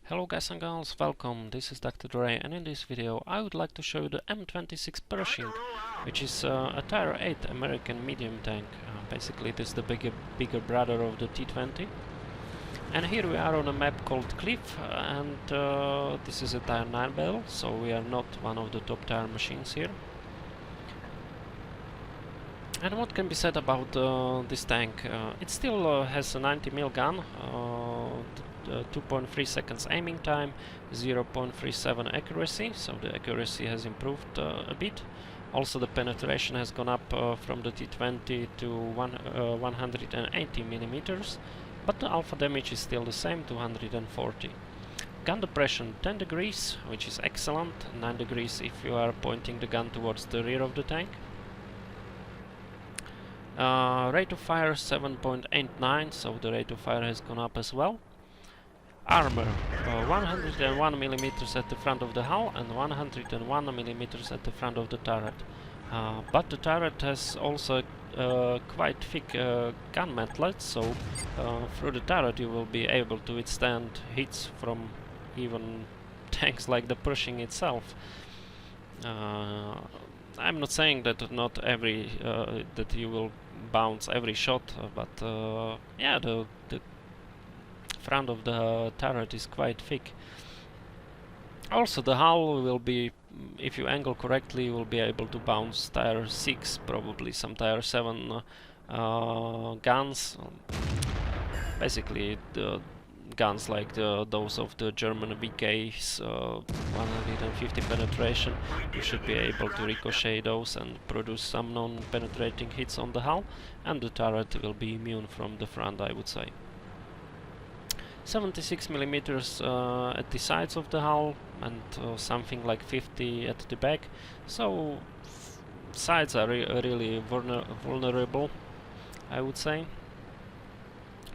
Hello guys and girls, welcome, this is Dr. Dre, and in this video I would like to show you the M26 Pershing, which is a Tier 8 American medium tank. Basically it is the bigger brother of the T-20. And here we are on a map called Cliff, and this is a Tier 9 battle, so we are not one of the top tier machines here. And what can be said about this tank? It still has a 90mm gun, 2.3 seconds aiming time, 0.37 accuracy, so the accuracy has improved a bit. Also the penetration has gone up from the T-20 to 180 millimeters, but the alpha damage is still the same, 240. Gun depression 10 degrees, which is excellent, 9 degrees if you are pointing the gun towards the rear of the tank. Rate of fire 7.89, so the rate of fire has gone up as well. Armor 101 millimeters at the front of the hull and 101 millimeters at the front of the turret. But the turret has also quite thick gun mantlet, so through the turret you will be able to withstand hits from even tanks like the Pershing itself. I'm not saying that not every that you will bounce every shot, but yeah, the front of the turret is quite thick. Also the hull will be, if you angle correctly, you will be able to bounce Tier 6, probably some Tier 7 guns. Basically the guns like those of the German VKs, 150 penetration, you should be able to ricochet those and produce some non-penetrating hits on the hull, and the turret will be immune from the front, I would say. 76 millimeters at the sides of the hull and something like 50 at the back, so sides are really vulnerable, I would say.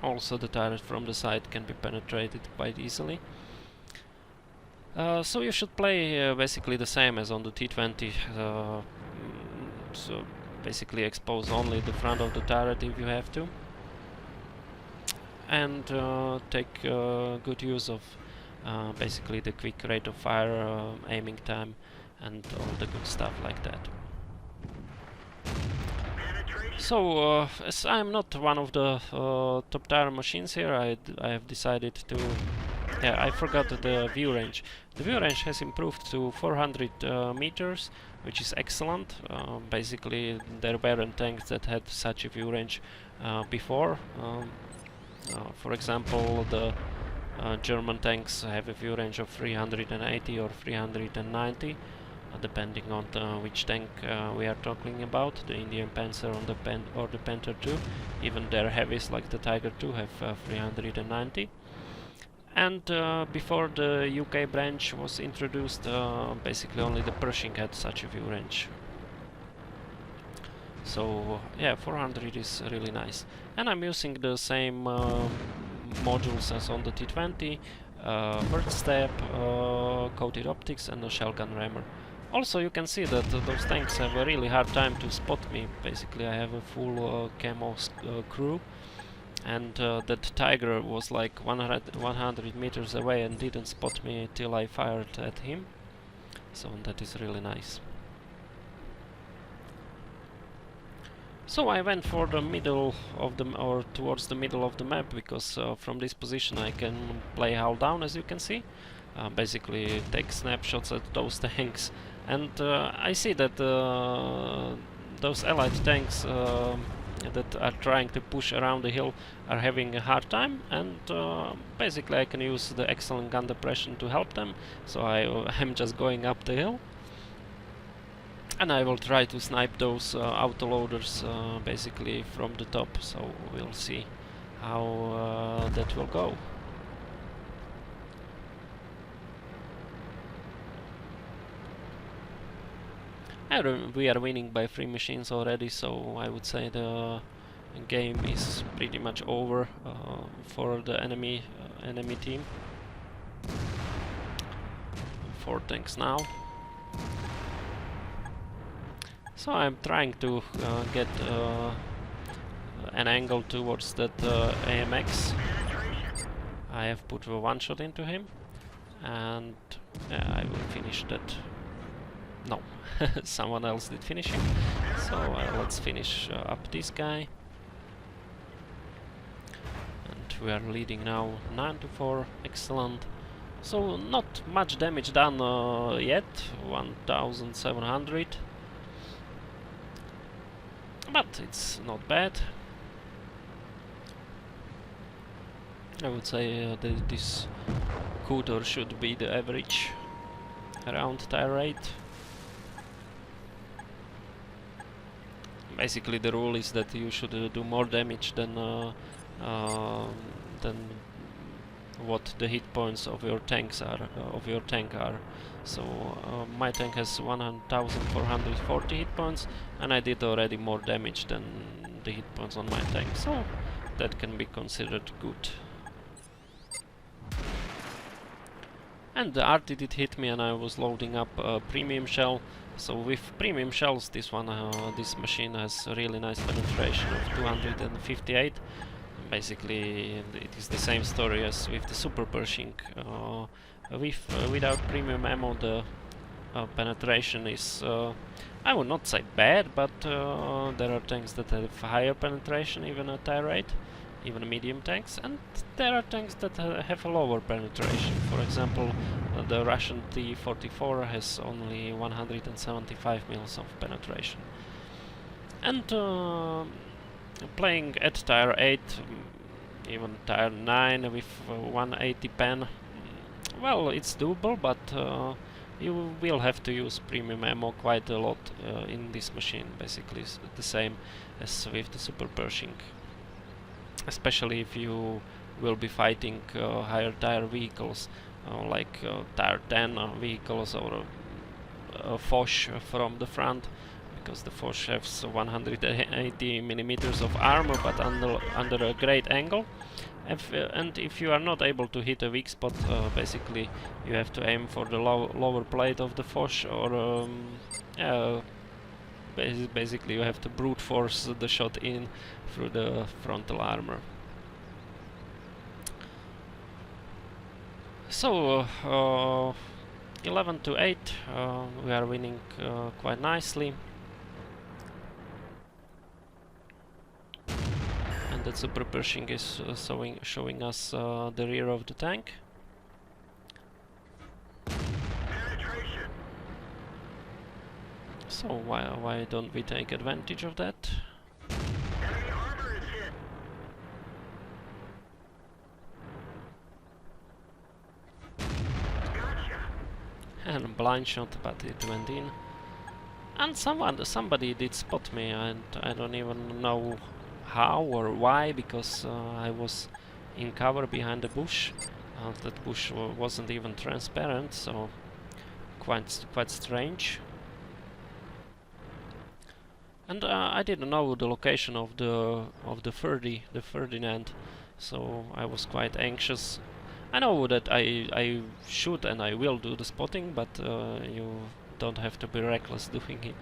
Also the turret from the side can be penetrated quite easily. So you should play basically the same as on the T-20, so basically expose only the front of the turret if you have to, and take good use of basically the quick rate of fire, aiming time, and all the good stuff like that. So, as I'm not one of the top tier machines here, I have decided to... Yeah, I forgot the view range. The view range has improved to 400 meters, which is excellent. Basically, there weren't tanks that had such a view range before. For example, the German tanks have a view range of 380 or 390. Depending on which tank we are talking about, the Indian Panzer or the Panther II. Even their heavies like the Tiger II have 390. And before the UK branch was introduced, basically only the Pershing had such a view range. So yeah, 400 is really nice. And I'm using the same modules as on the T-20, bird step, coated optics, and a shell gun rammer. Also you can see that those tanks have a really hard time to spot me. Basically I have a full camo crew, and that Tiger was like 100 meters away and didn't spot me till I fired at him. So that is really nice. So I went for the middle of the, or towards the middle of the map, because from this position I can play hull down, as you can see. Basically take snapshots at those tanks, and I see that those allied tanks that are trying to push around the hill are having a hard time, and basically I can use the excellent gun depression to help them. So I'm just going up the hill, and I will try to snipe those autoloaders basically from the top, so we'll see how that will go. We are winning by 3 machines already, so I would say the game is pretty much over for the enemy team. 4 tanks now. So I'm trying to get an angle towards that AMX. I have put a one shot into him. and I will finish that. No, someone else did finishing. So let's finish up this guy. And we are leading now 9-4, excellent. So not much damage done yet, 1700. But it's not bad. I would say that this Cooter should be the average around tire rate. Basically the rule is that you should do more damage than what the hit points of your tanks are, So my tank has 1440 hit points, and I did already more damage than the hit points on my tank, so that can be considered good. And the RT did hit me, and I was loading up a premium shell. So with premium shells, this machine has a really nice penetration of 258. Basically, it is the same story as with the Super Pershing. Without premium ammo, the penetration is, I would not say bad, but there are tanks that have higher penetration, even at tire rate, even medium tanks, and there are tanks that have a lower penetration. For example, the Russian T-44 has only 175 mils of penetration. And playing at tire 8, even tire 9 with 180 pen, well, it's doable, but you will have to use premium ammo quite a lot in this machine. Basically, it's the same as with the Super Pershing. Especially if you will be fighting higher tire vehicles, like tire 10 vehicles, or a Foch from the front, because the Foch has 180 millimeters of armor, but under a great angle. And if you are not able to hit a weak spot, basically you have to aim for the lower plate of the Foch, or basically you have to brute force the shot in through the frontal armor. So 11-8, we are winning quite nicely. And that Super Pershing is showing us the rear of the tank. So why don't we take advantage of that? And a blind shot, but it went in. And somebody did spot me, and I don't even know how or why, because I was in cover behind a bush. That bush wasn't even transparent, so quite strange. And I didn't know the location of the Ferdinand, so I was quite anxious. I know that I should and I will do the spotting, but you don't have to be reckless doing it.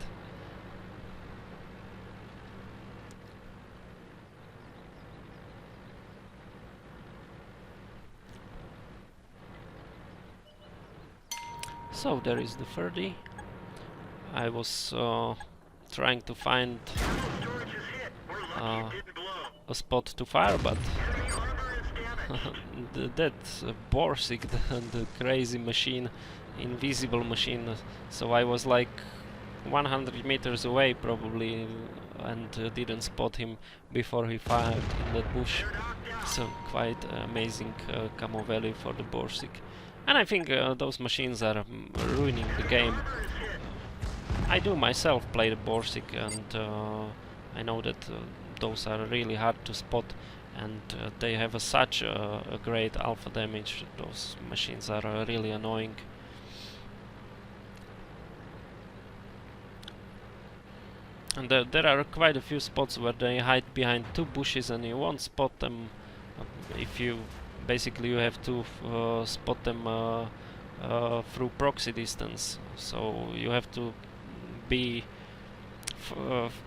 So there is the Ferdi. I was trying to find a spot to fire, but that Borsig, the crazy machine, invisible machine, so I was like 100 meters away probably, and didn't spot him before he fired in that bush. So quite amazing camo value for the Borsig. And I think those machines are ruining the game. I do myself play the Borsig, and I know that those are really hard to spot, and they have such a great alpha damage. Those machines are really annoying. And there are quite a few spots where they hide behind two bushes and you won't spot them. If you basically you have to spot them through proxy distance, so you have to be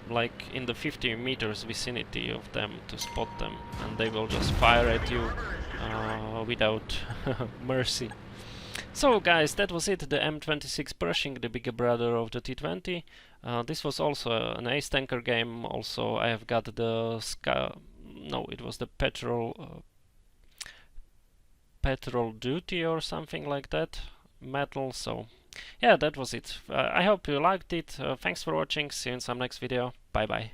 like in the 50 meters vicinity of them to spot them, and they will just fire at you without mercy. So guys, that was it, the M26 Pershing, the bigger brother of the T20. This was also an ace tanker game. Also I have got the it was the petrol duty or something like that medal. So yeah, that was it. I hope you liked it. Thanks for watching. See you in some next video. Bye bye.